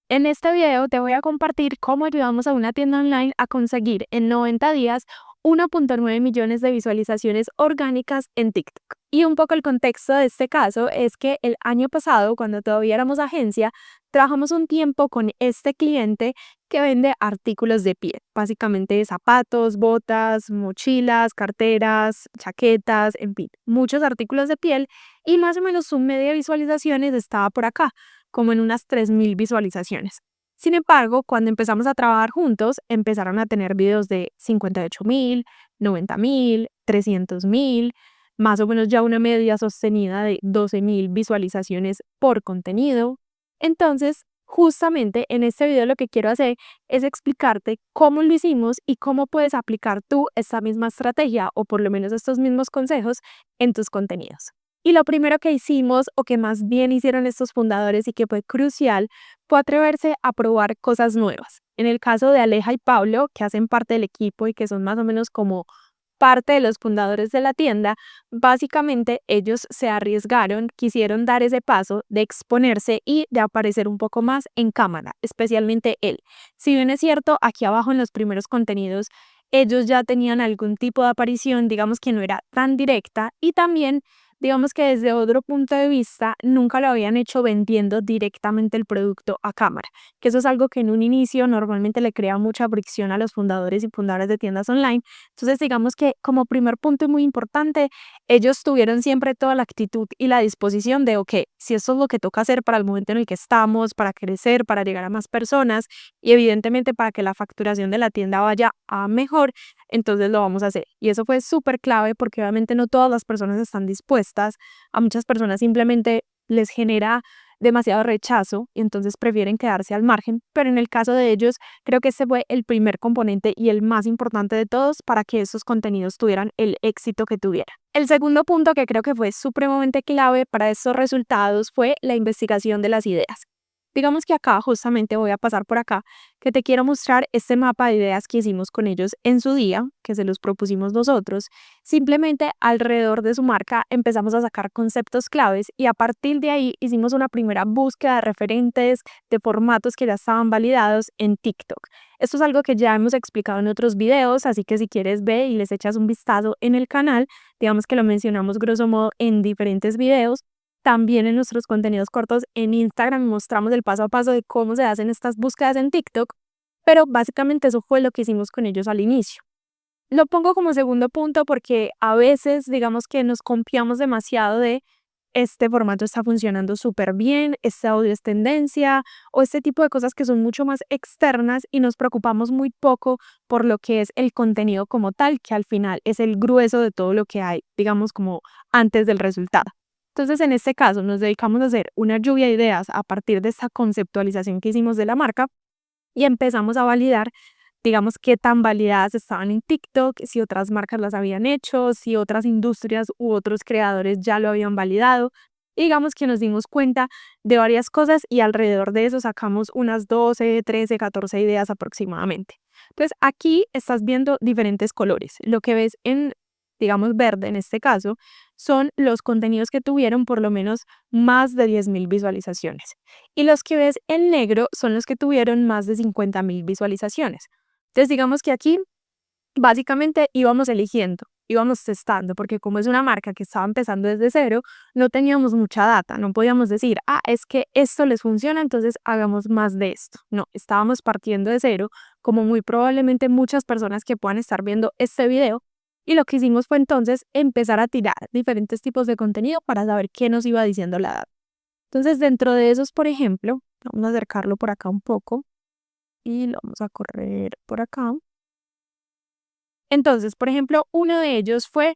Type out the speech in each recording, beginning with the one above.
En este video te voy a compartir cómo ayudamos a una tienda online a conseguir en 90 días 1.9 millones de visualizaciones orgánicas en TikTok. Y un poco el contexto de este caso es que el año pasado, cuando todavía éramos agencia, trabajamos un tiempo con este cliente que vende artículos de piel, básicamente zapatos, botas, mochilas, carteras, chaquetas, en fin, muchos artículos de piel y más o menos su media de visualizaciones estaba por acá como en unas 3.000 visualizaciones. Sin embargo, cuando empezamos a trabajar juntos, empezaron a tener videos de 58.000, 90.000, 300.000, más o menos ya una media sostenida de 12.000 visualizaciones por contenido. Entonces, justamente en este video lo que quiero hacer es explicarte cómo lo hicimos y cómo puedes aplicar tú esta misma estrategia o por lo menos estos mismos consejos en tus contenidos. Y lo primero que hicimos, o que más bien hicieron estos fundadores y que fue crucial, fue atreverse a probar cosas nuevas. En el caso de Aleja y Pablo, que hacen parte del equipo y que son más o menos como parte de los fundadores de la tienda, básicamente ellos se arriesgaron, quisieron dar ese paso de exponerse y de aparecer un poco más en cámara, especialmente él. Si bien es cierto, aquí abajo en los primeros contenidos, ellos ya tenían algún tipo de aparición, digamos que no era tan directa y también digamos que desde otro punto de vista nunca lo habían hecho vendiendo directamente el producto a cámara, que eso es algo que en un inicio normalmente le crea mucha fricción a los fundadores y fundadoras de tiendas online. Entonces digamos que como primer punto y muy importante, ellos tuvieron siempre toda la actitud y la disposición de, ok, si esto es lo que toca hacer para el momento en el que estamos, para crecer, para llegar a más personas y evidentemente para que la facturación de la tienda vaya a mejor, entonces lo vamos a hacer. Y eso fue súper clave porque obviamente no todas las personas están dispuestas, a muchas personas simplemente les genera demasiado rechazo y entonces prefieren quedarse al margen, pero en el caso de ellos creo que ese fue el primer componente y el más importante de todos para que esos contenidos tuvieran el éxito que tuvieran. El segundo punto que creo que fue supremamente clave para estos resultados fue la investigación de las ideas. Digamos que acá justamente voy a pasar por acá, que te quiero mostrar este mapa de ideas que hicimos con ellos en su día, que se los propusimos nosotros. Simplemente alrededor de su marca empezamos a sacar conceptos claves y a partir de ahí hicimos una primera búsqueda de referentes, de formatos que ya estaban validados en TikTok. Esto es algo que ya hemos explicado en otros videos, así que si quieres ve y les echas un vistazo en el canal, digamos que lo mencionamos grosso modo en diferentes videos. También en nuestros contenidos cortos en Instagram mostramos el paso a paso de cómo se hacen estas búsquedas en TikTok, pero básicamente eso fue lo que hicimos con ellos al inicio. Lo pongo como segundo punto porque a veces digamos que nos confiamos demasiado de este formato está funcionando súper bien, este audio es tendencia o este tipo de cosas que son mucho más externas y nos preocupamos muy poco por lo que es el contenido como tal, que al final es el grueso de todo lo que hay, digamos como antes del resultado. Entonces, en este caso, nos dedicamos a hacer una lluvia de ideas a partir de esta conceptualización que hicimos de la marca y empezamos a validar, digamos, qué tan validadas estaban en TikTok, si otras marcas las habían hecho, si otras industrias u otros creadores ya lo habían validado. Y digamos que nos dimos cuenta de varias cosas y alrededor de eso sacamos unas 12, 13, 14 ideas aproximadamente. Entonces, aquí estás viendo diferentes colores. Lo que ves en, digamos, verde en este caso, son los contenidos que tuvieron por lo menos más de 10.000 visualizaciones. Y los que ves en negro son los que tuvieron más de 50.000 visualizaciones. Entonces, digamos que aquí básicamente íbamos eligiendo, íbamos testando, porque como es una marca que estaba empezando desde cero, no teníamos mucha data, no podíamos decir, ah, es que esto les funciona, entonces hagamos más de esto. No, estábamos partiendo de cero, como muy probablemente muchas personas que puedan estar viendo este video. Y lo que hicimos fue entonces empezar a tirar diferentes tipos de contenido para saber qué nos iba diciendo la data. Entonces, dentro de esos, por ejemplo, vamos a acercarlo por acá un poco y lo vamos a correr por acá. Entonces, por ejemplo, uno de ellos fue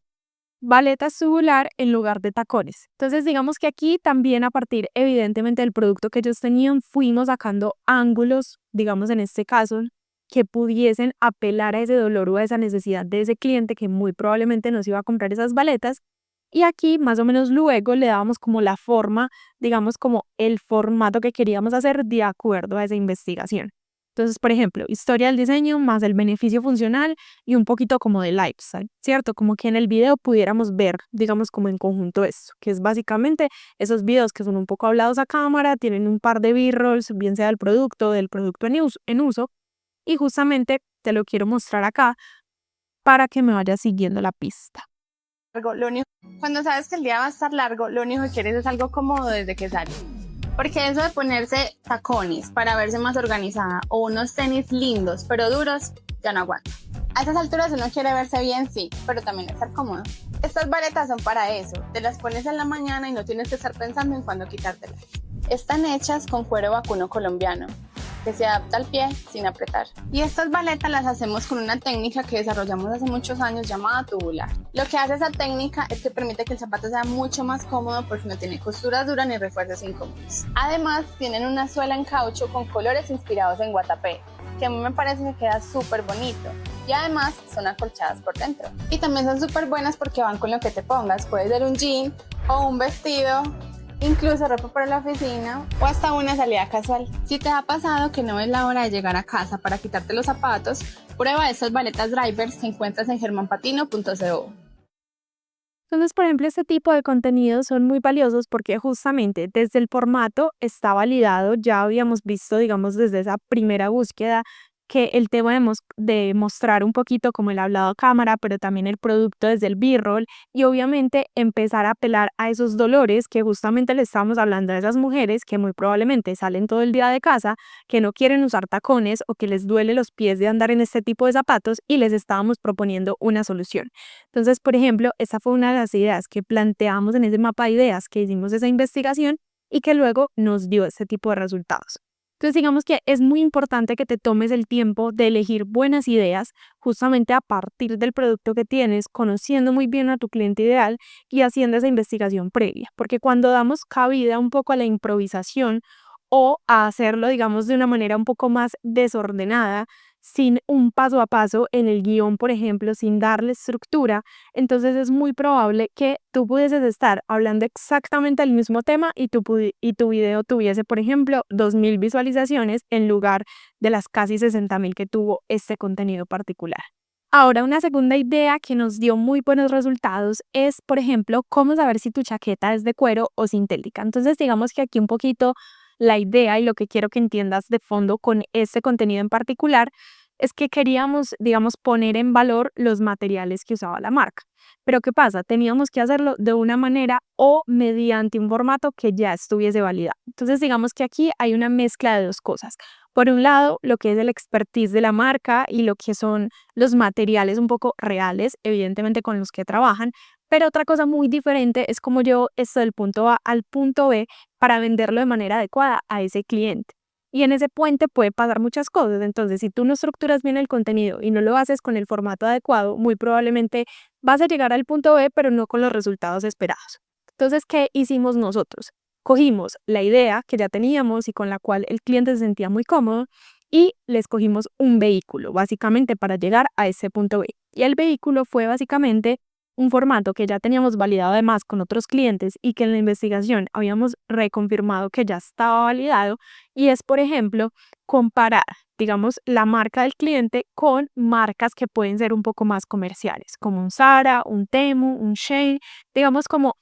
baletas tubular en lugar de tacones. Entonces, digamos que aquí también a partir, evidentemente, del producto que ellos tenían, fuimos sacando ángulos, digamos en este caso, que pudiesen apelar a ese dolor o a esa necesidad de ese cliente que muy probablemente nos iba a comprar esas baletas. Y aquí, más o menos luego, le dábamos como la forma, digamos como el formato que queríamos hacer de acuerdo a esa investigación. Entonces, por ejemplo, historia del diseño más el beneficio funcional y un poquito como de lifestyle, ¿cierto? Como que en el video pudiéramos ver, digamos, como en conjunto esto, que es básicamente esos videos que son un poco hablados a cámara, tienen un par de b-rolls, bien sea del producto en uso, y justamente te lo quiero mostrar acá para que me vayas siguiendo la pista. Lo único, cuando sabes que el día va a estar largo, lo único que quieres es algo cómodo desde que sales. Porque eso de ponerse tacones para verse más organizada o unos tenis lindos pero duros, ya no aguanta. A esas alturas uno quiere verse bien, sí, pero también estar cómodo. Estas baletas son para eso, te las pones en la mañana y no tienes que estar pensando en cuándo quitártelas. Están hechas con cuero vacuno colombiano, que se adapta al pie sin apretar. Y estas baletas las hacemos con una técnica que desarrollamos hace muchos años llamada tubular. Lo que hace esa técnica es que permite que el zapato sea mucho más cómodo porque no tiene costuras duras ni refuerzos incómodos. Además, tienen una suela en caucho con colores inspirados en Guatapé, que a mí me parece que queda súper bonito. Y además son acolchadas por dentro. Y también son súper buenas porque van con lo que te pongas. Puede ser un jean o un vestido, incluso ropa para la oficina o hasta una salida casual. Si te ha pasado que no ves la hora de llegar a casa para quitarte los zapatos, prueba estas baletas drivers que encuentras en germanpatino.co. Entonces, por ejemplo, este tipo de contenidos son muy valiosos porque justamente desde el formato está validado, ya habíamos visto, digamos, desde esa primera búsqueda, que el tema de mostrar un poquito como el hablado a cámara, pero también el producto desde el B-roll y obviamente empezar a apelar a esos dolores que justamente le estamos hablando a esas mujeres que muy probablemente salen todo el día de casa, que no quieren usar tacones o que les duele los pies de andar en este tipo de zapatos y les estábamos proponiendo una solución. Entonces, por ejemplo, esa fue una de las ideas que planteamos en ese mapa de ideas que hicimos esa investigación y que luego nos dio ese tipo de resultados. Entonces, digamos que es muy importante que te tomes el tiempo de elegir buenas ideas justamente a partir del producto que tienes, conociendo muy bien a tu cliente ideal y haciendo esa investigación previa, porque cuando damos cabida un poco a la improvisación o a hacerlo, digamos, de una manera un poco más desordenada, sin un paso a paso en el guión, por ejemplo, sin darle estructura, entonces es muy probable que tú pudieses estar hablando exactamente del mismo tema y tu video tuviese, por ejemplo, 2.000 visualizaciones en lugar de las casi 60.000 que tuvo este contenido particular. Ahora, una segunda idea que nos dio muy buenos resultados es, por ejemplo, cómo saber si tu chaqueta es de cuero o sintética. Entonces, digamos que aquí un poquito la idea y lo que quiero que entiendas de fondo con este contenido en particular es que queríamos, digamos, poner en valor los materiales que usaba la marca. Pero ¿qué pasa? Teníamos que hacerlo de una manera o mediante un formato que ya estuviese validado. Entonces, digamos que aquí hay una mezcla de dos cosas. Por un lado, lo que es el expertise de la marca y lo que son los materiales un poco reales, evidentemente con los que trabajan, pero otra cosa muy diferente es cómo llevo esto del punto A al punto B para venderlo de manera adecuada a ese cliente. Y en ese puente puede pasar muchas cosas. Entonces, si tú no estructuras bien el contenido y no lo haces con el formato adecuado, muy probablemente vas a llegar al punto B, pero no con los resultados esperados. Entonces, ¿qué hicimos nosotros? Cogimos la idea que ya teníamos y con la cual el cliente se sentía muy cómodo y le escogimos un vehículo, básicamente para llegar a ese punto B. Y el vehículo fue básicamente un formato que ya teníamos validado además con otros clientes y que en la investigación habíamos reconfirmado que ya estaba validado y es, por ejemplo, comparar, digamos, la marca del cliente con marcas que pueden ser un poco más comerciales, como un Zara, un Temu, un Shein, digamos como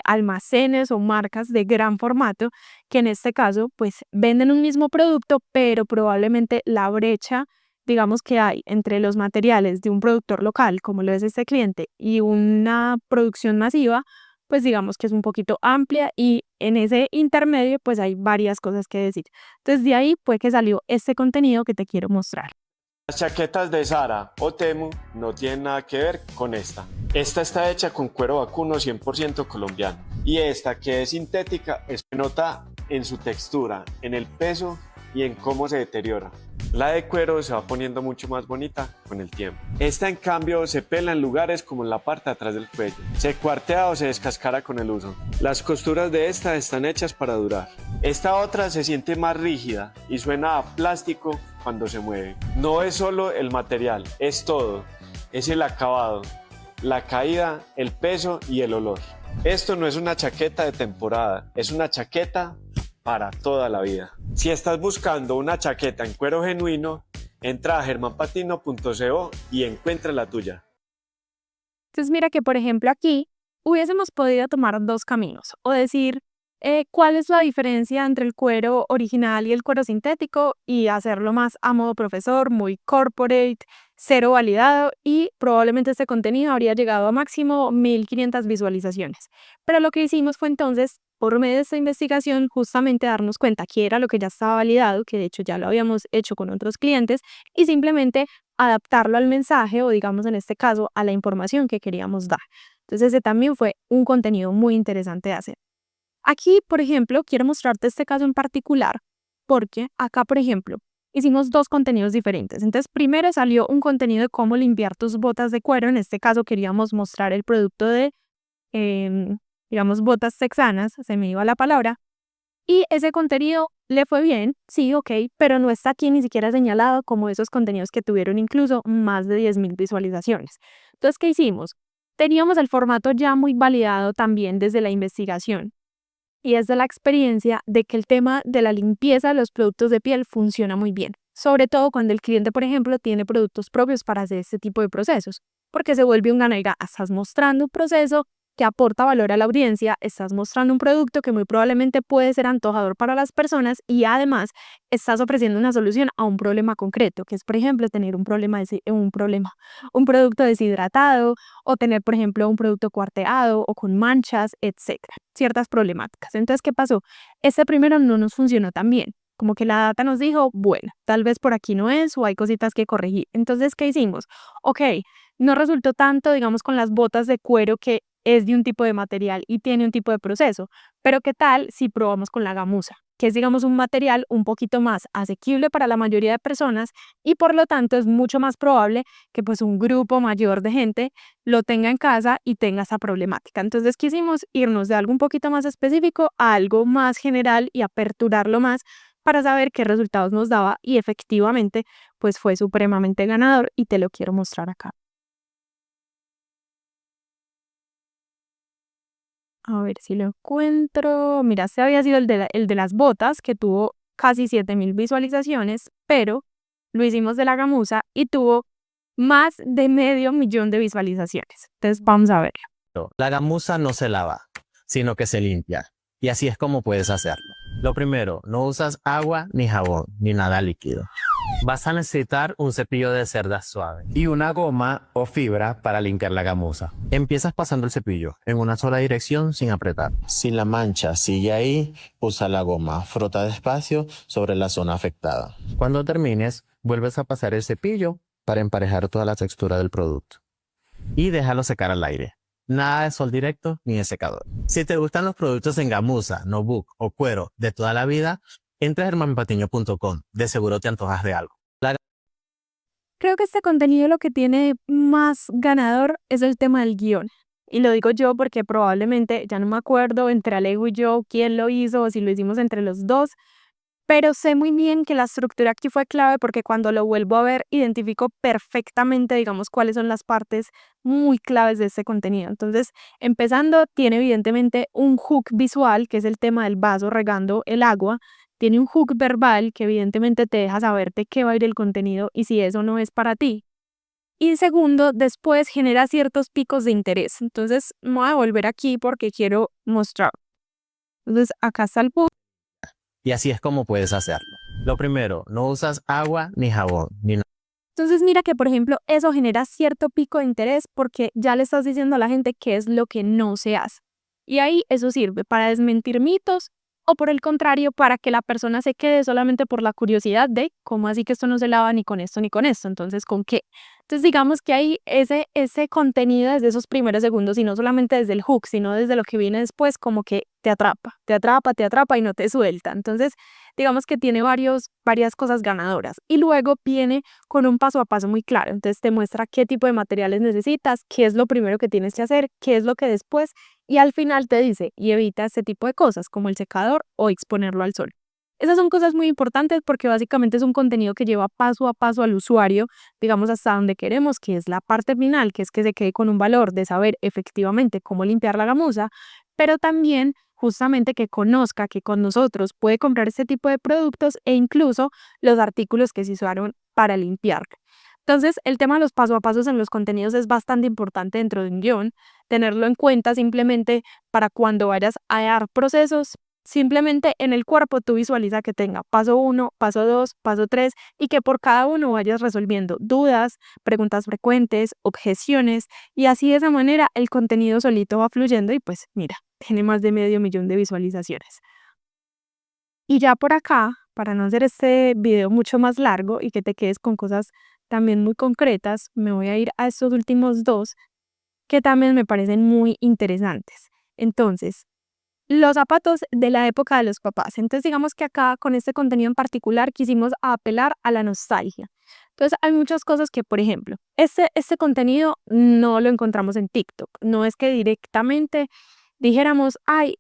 almacenes o marcas de gran formato que en este caso pues venden un mismo producto, pero probablemente la brecha digamos que hay entre los materiales de un productor local, como lo es este cliente, y una producción masiva, pues digamos que es un poquito amplia y en ese intermedio pues hay varias cosas que decir. Entonces de ahí fue que salió este contenido que te quiero mostrar. Las chaquetas de Zara o Temu no tienen nada que ver con esta. Esta está hecha con cuero vacuno 100% colombiano y esta que es sintética se nota en su textura, en el peso y en cómo se deteriora. La de cuero se va poniendo mucho más bonita con el tiempo. Esta en cambio se pela en lugares como en la parte de atrás del cuello. Se cuartea o se descascara con el uso. Las costuras de esta están hechas para durar. Esta otra se siente más rígida y suena a plástico cuando se mueve. No es solo el material, es todo. Es el acabado, la caída, el peso y el olor. Esto no es una chaqueta de temporada, es una chaqueta para toda la vida. Si estás buscando una chaqueta en cuero genuino, entra a germanpatino.co y encuentra la tuya. Entonces mira que, por ejemplo, aquí hubiésemos podido tomar dos caminos o decir cuál es la diferencia entre el cuero original y el cuero sintético y hacerlo más a modo profesor, muy corporate, cero validado, y probablemente este contenido habría llegado a máximo 1500 visualizaciones. Pero lo que hicimos fue entonces, por medio de esta investigación, justamente darnos cuenta que era lo que ya estaba validado, que de hecho ya lo habíamos hecho con otros clientes, y simplemente adaptarlo al mensaje o, digamos, en este caso, a la información que queríamos dar. Entonces ese también fue un contenido muy interesante de hacer. Aquí, por ejemplo, quiero mostrarte este caso en particular porque acá, por ejemplo, hicimos dos contenidos diferentes. Entonces, primero salió un contenido de cómo limpiar tus botas de cuero. En este caso queríamos mostrar el producto de, digamos, botas texanas, se me iba la palabra. Y ese contenido le fue bien, sí, ok, pero no está aquí ni siquiera señalado como esos contenidos que tuvieron incluso más de 10.000 visualizaciones. Entonces, ¿qué hicimos? Teníamos el formato ya muy validado también desde la investigación. Y es de la experiencia de que el tema de la limpieza de los productos de piel funciona muy bien, sobre todo cuando el cliente, por ejemplo, tiene productos propios para hacer este tipo de procesos, porque se vuelve un gana y gana. Estás mostrando un proceso que aporta valor a la audiencia, estás mostrando un producto que muy probablemente puede ser antojador para las personas y además estás ofreciendo una solución a un problema concreto, que es, por ejemplo, tener un producto deshidratado o tener, por ejemplo, un producto cuarteado o con manchas, etcétera, ciertas problemáticas. Entonces, ¿qué pasó? Este primero no nos funcionó tan bien. Como que la data nos dijo, bueno, tal vez por aquí no es o hay cositas que corregir. Entonces, ¿qué hicimos? Ok, no resultó tanto, digamos, con las botas de cuero que es de un tipo de material y tiene un tipo de proceso, pero ¿qué tal si probamos con la gamuza? Que es, digamos, un material un poquito más asequible para la mayoría de personas y por lo tanto es mucho más probable que pues un grupo mayor de gente lo tenga en casa y tenga esa problemática. Entonces quisimos irnos de algo un poquito más específico a algo más general y aperturarlo más para saber qué resultados nos daba y efectivamente pues fue supremamente ganador y te lo quiero mostrar acá. A ver si lo encuentro. Mira, este había sido el de las botas, que tuvo casi 7.000 visualizaciones, pero lo hicimos de la gamuza y tuvo más de 500.000 de visualizaciones. Entonces, vamos a verlo. La gamuza no se lava, sino que se limpia. Y así es como puedes hacerlo. Lo primero, no usas agua ni jabón, ni nada líquido. Vas a necesitar un cepillo de cerdas suave y una goma o fibra para limpiar la gamuza. Empiezas pasando el cepillo en una sola dirección sin apretar. Si la mancha sigue ahí, usa la goma, frota despacio sobre la zona afectada. Cuando termines, vuelves a pasar el cepillo para emparejar toda la textura del producto. Y déjalo secar al aire. Nada de sol directo ni de secador. Si te gustan los productos en gamuza, notebook o cuero de toda la vida, entra a germanpatiño.com. De seguro te antojas de algo. Creo que este contenido lo que tiene más ganador es el tema del guión. Y lo digo yo porque probablemente, ya no me acuerdo entre Alejo y yo quién lo hizo o si lo hicimos entre los dos, pero sé muy bien que la estructura aquí fue clave porque cuando lo vuelvo a ver identifico perfectamente, digamos, cuáles son las partes muy claves de este contenido. Entonces, empezando, tiene evidentemente un hook visual, que es el tema del vaso regando el agua. Tiene un hook verbal que evidentemente te deja saber de qué va a ir el contenido y si eso no es para ti. Y segundo, después genera ciertos picos de interés. Entonces, me voy a volver aquí porque quiero mostrar. Entonces, acá está el hook. Y así es como puedes hacerlo. Lo primero, no usas agua ni jabón, ni nada. Entonces mira que, por ejemplo, eso genera cierto pico de interés porque ya le estás diciendo a la gente qué es lo que no se hace. Y ahí eso sirve para desmentir mitos o por el contrario, para que la persona se quede solamente por la curiosidad de cómo así que esto no se lava ni con esto ni con esto, entonces ¿con qué? Entonces digamos que hay ese contenido desde esos primeros segundos y no solamente desde el hook, sino desde lo que viene después como que te atrapa y no te suelta. Entonces digamos que tiene varias cosas ganadoras y luego viene con un paso a paso muy claro. Entonces te muestra qué tipo de materiales necesitas, qué es lo primero que tienes que hacer, qué es lo que después y al final te dice y evita este tipo de cosas como el secador o exponerlo al sol. Esas son cosas muy importantes porque básicamente es un contenido que lleva paso a paso al usuario, digamos hasta donde queremos, que es la parte final, que es que se quede con un valor de saber efectivamente cómo limpiar la gamuza, pero también justamente que conozca que con nosotros puede comprar este tipo de productos e incluso los artículos que se usaron para limpiar. Entonces, el tema de los paso a pasos en los contenidos es bastante importante dentro de un guión, tenerlo en cuenta simplemente para cuando vayas a dar procesos, simplemente en el cuerpo tú visualiza que tenga paso 1, paso 2, paso 3 y que por cada uno vayas resolviendo dudas, preguntas frecuentes, objeciones y así de esa manera el contenido solito va fluyendo y pues mira, tiene más de 500.000 de visualizaciones. Y ya por acá, para no hacer este video mucho más largo y que te quedes con cosas también muy concretas, me voy a ir a estos últimos dos que también me parecen muy interesantes. Entonces, los zapatos de la época de los papás. Entonces, digamos que acá con este contenido en particular quisimos apelar a la nostalgia. Entonces, hay muchas cosas que, por ejemplo, este contenido no lo encontramos en TikTok. No es que directamente dijéramos, hay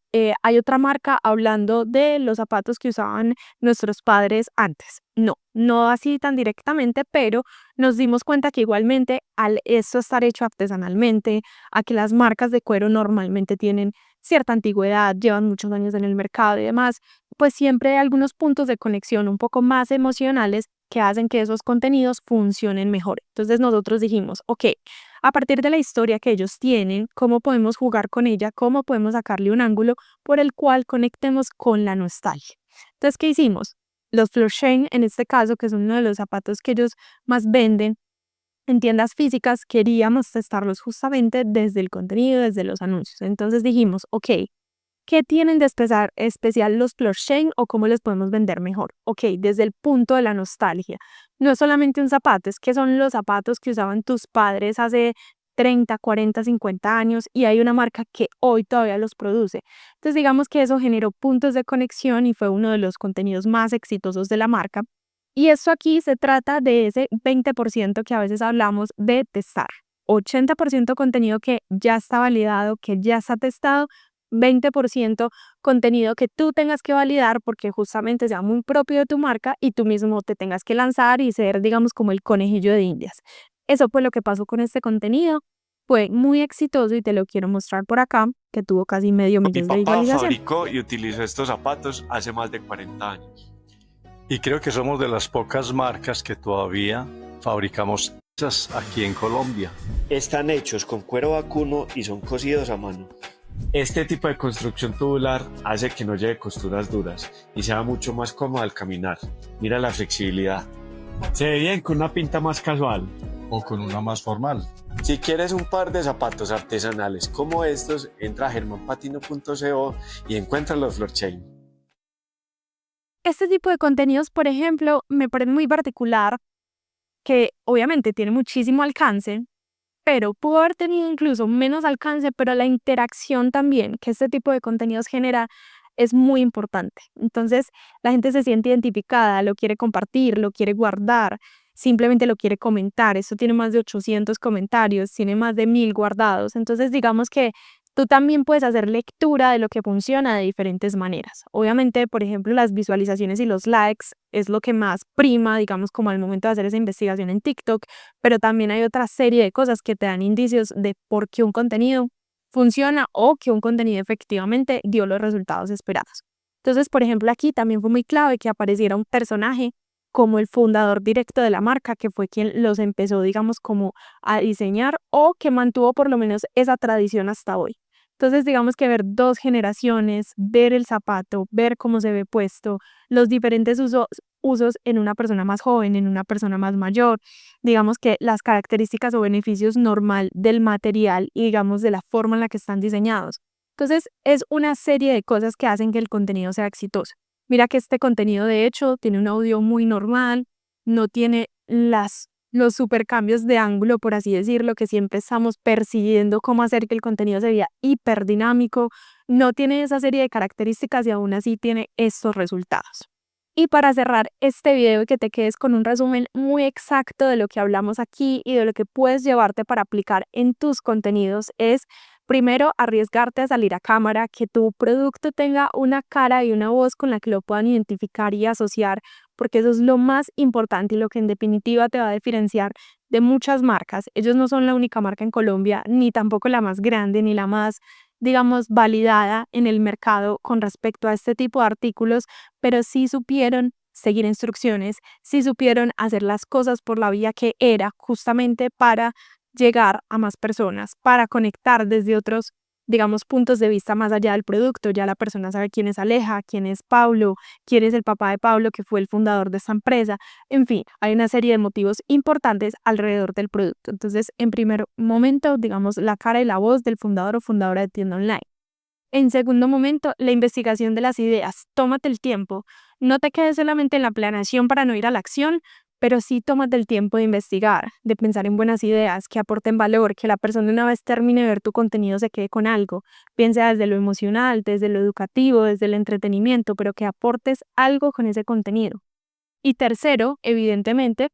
otra marca hablando de los zapatos que usaban nuestros padres antes. No, no así tan directamente, pero nos dimos cuenta que igualmente al esto estar hecho artesanalmente, a que las marcas de cuero normalmente tienen cierta antigüedad, llevan muchos años en el mercado y demás, pues siempre hay algunos puntos de conexión un poco más emocionales que hacen que esos contenidos funcionen mejor. Entonces nosotros dijimos, ok, a partir de la historia que ellos tienen, cómo podemos jugar con ella, cómo podemos sacarle un ángulo por el cual conectemos con la nostalgia. Entonces, ¿qué hicimos? Los Florsheim, en este caso, que es uno de los zapatos que ellos más venden en tiendas físicas, queríamos testarlos justamente desde el contenido, desde los anuncios. Entonces dijimos, ok, ¿qué tienen de especial los Florsheim o cómo les podemos vender mejor? Ok, desde el punto de la nostalgia. No es solamente un zapato, es que son los zapatos que usaban tus padres hace 30, 40, 50 años y hay una marca que hoy todavía los produce. Entonces digamos que eso generó puntos de conexión y fue uno de los contenidos más exitosos de la marca. Y esto aquí se trata de ese 20% que a veces hablamos de testar. 80% contenido que ya está validado, que ya está testado, 20% contenido que tú tengas que validar porque justamente sea muy propio de tu marca y tú mismo te tengas que lanzar y ser, digamos, como el conejillo de Indias. Eso fue lo que pasó con este contenido. Fue muy exitoso y te lo quiero mostrar por acá, que tuvo casi 500.000 Mi de papá visualización. fabricó y utilizó estos zapatos hace más de 40 años. Y creo que somos de las pocas marcas que todavía fabricamos esas aquí en Colombia. Están hechos con cuero vacuno y son cosidos a mano. Este tipo de construcción tubular hace que no lleve costuras duras y sea mucho más cómodo al caminar. Mira la flexibilidad. Se ve bien con una pinta más casual. O con una más formal. Si quieres un par de zapatos artesanales como estos, entra a germanpatino.co y encuentra los Florsheim. Este tipo de contenidos, por ejemplo, me parece muy particular, que obviamente tiene muchísimo alcance, pero pudo haber tenido incluso menos alcance, pero la interacción también que este tipo de contenidos genera es muy importante. Entonces, la gente se siente identificada, lo quiere compartir, lo quiere guardar, simplemente lo quiere comentar. Esto tiene más de 800 comentarios, tiene más de 1000 guardados. Entonces, digamos que tú también puedes hacer lectura de lo que funciona de diferentes maneras. Obviamente, por ejemplo, las visualizaciones y los likes es lo que más prima, digamos, como al momento de hacer esa investigación en TikTok, pero también hay otra serie de cosas que te dan indicios de por qué un contenido funciona o que un contenido efectivamente dio los resultados esperados. Entonces, por ejemplo, aquí también fue muy clave que apareciera un personaje como el fundador directo de la marca, que fue quien los empezó, digamos, como a diseñar o que mantuvo por lo menos esa tradición hasta hoy. Entonces, digamos que ver dos generaciones, ver el zapato, ver cómo se ve puesto, los diferentes usos en una persona más joven, en una persona más mayor, digamos que las características o beneficios normal del material y digamos de la forma en la que están diseñados. Entonces, es una serie de cosas que hacen que el contenido sea exitoso. Mira que este contenido de hecho tiene un audio muy normal, no tiene los super cambios de ángulo, por así decirlo, que siempre estamos persiguiendo cómo hacer que el contenido se vea hiperdinámico, no tiene esa serie de características y aún así tiene estos resultados. Y para cerrar este video y que te quedes con un resumen muy exacto de lo que hablamos aquí y de lo que puedes llevarte para aplicar en tus contenidos es, primero, arriesgarte a salir a cámara, que tu producto tenga una cara y una voz con la que lo puedan identificar y asociar, porque eso es lo más importante y lo que en definitiva te va a diferenciar de muchas marcas. Ellos no son la única marca en Colombia, ni tampoco la más grande, ni la más digamos, validada en el mercado con respecto a este tipo de artículos, pero sí supieron seguir instrucciones, sí supieron hacer las cosas por la vía que era justamente para llegar a más personas, para conectar desde otros, digamos, puntos de vista más allá del producto. Ya la persona sabe quién es Aleja, quién es Pablo, quién es el papá de Pablo, que fue el fundador de esta empresa. En fin, hay una serie de motivos importantes alrededor del producto. Entonces, en primer momento, digamos, la cara y la voz del fundador o fundadora de tienda online. En segundo momento, la investigación de las ideas. Tómate el tiempo. No te quedes solamente en la planeación para no ir a la acción, pero sí tómate el tiempo de investigar, de pensar en buenas ideas, que aporten valor, que la persona una vez termine de ver tu contenido se quede con algo. Piensa desde lo emocional, desde lo educativo, desde el entretenimiento, pero que aportes algo con ese contenido. Y tercero, evidentemente,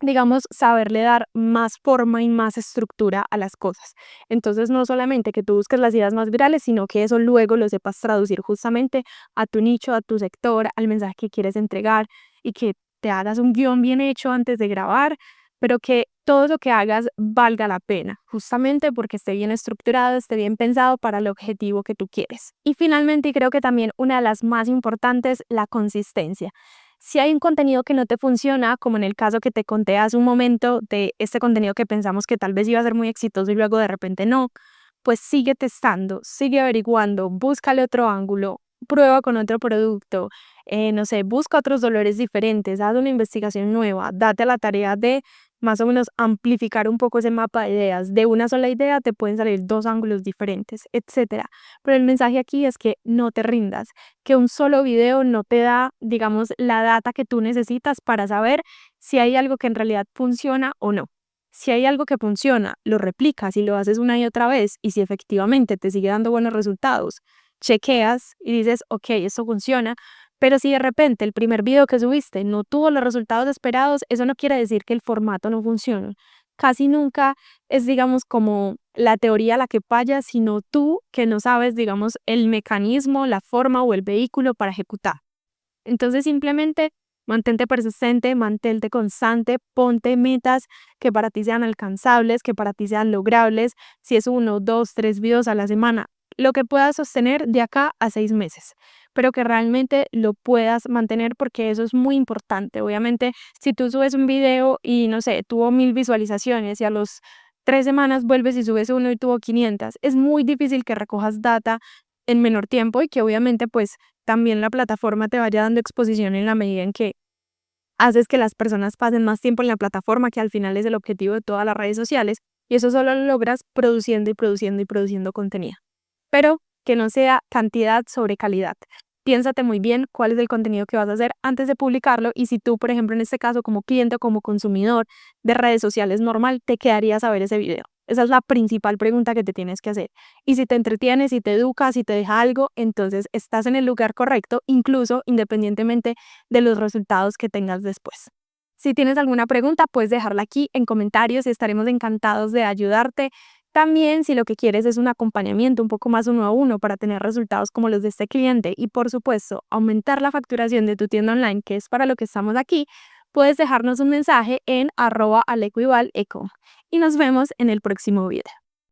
digamos, saberle dar más forma y más estructura a las cosas. Entonces, no solamente que tú busques las ideas más virales, sino que eso luego lo sepas traducir justamente a tu nicho, a tu sector, al mensaje que quieres entregar y que te hagas un guión bien hecho antes de grabar, pero que todo lo que hagas valga la pena, justamente porque esté bien estructurado, esté bien pensado para el objetivo que tú quieres. Y finalmente, y creo que también una de las más importantes, la consistencia. Si hay un contenido que no te funciona, como en el caso que te conté hace un momento de este contenido que pensamos que tal vez iba a ser muy exitoso y luego de repente no, pues sigue testando, sigue averiguando, búscale otro ángulo, prueba con otro producto, no sé, busca otros dolores diferentes, haz una investigación nueva, date a la tarea de más o menos amplificar un poco ese mapa de ideas. De una sola idea te pueden salir 2 ángulos diferentes, etcétera. Pero el mensaje aquí es que no te rindas, que un solo video no te da, digamos, la data que tú necesitas para saber si hay algo que en realidad funciona o no. Si hay algo que funciona, lo replicas y lo haces una y otra vez, y si efectivamente te sigue dando buenos resultados, chequeas y dices, ok, esto funciona. Pero si de repente el primer video que subiste no tuvo los resultados esperados, eso no quiere decir que el formato no funcione. Casi nunca es, digamos, como la teoría la que falla, sino tú que no sabes, digamos, el mecanismo, la forma o el vehículo para ejecutar. Entonces simplemente mantente persistente, mantente constante, ponte metas que para ti sean alcanzables, que para ti sean logrables. Si es 1, 2, 3 videos a la semana, lo que puedas sostener de acá a 6 meses, pero que realmente lo puedas mantener, porque eso es muy importante. Obviamente, si tú subes un video y no sé, tuvo 1000 visualizaciones y a los 3 semanas vuelves y subes uno y tuvo 500, es muy difícil que recojas data en menor tiempo y que obviamente pues también la plataforma te vaya dando exposición en la medida en que haces que las personas pasen más tiempo en la plataforma, que al final es el objetivo de todas las redes sociales, y eso solo lo logras produciendo y produciendo y produciendo contenido. Pero que no sea cantidad sobre calidad. Piénsate muy bien cuál es el contenido que vas a hacer antes de publicarlo, y si tú, por ejemplo, en este caso como cliente o como consumidor de redes sociales normal, te quedarías a ver ese video. Esa es la principal pregunta que te tienes que hacer. Y si te entretienes, si te educas, si te deja algo, entonces estás en el lugar correcto, incluso independientemente de los resultados que tengas después. Si tienes alguna pregunta, puedes dejarla aquí en comentarios y estaremos encantados de ayudarte. También, si lo que quieres es un acompañamiento un poco más 1 a 1 para tener resultados como los de este cliente y, por supuesto, aumentar la facturación de tu tienda online, que es para lo que estamos aquí, puedes dejarnos un mensaje en @alecoival_eco. Y nos vemos en el próximo video.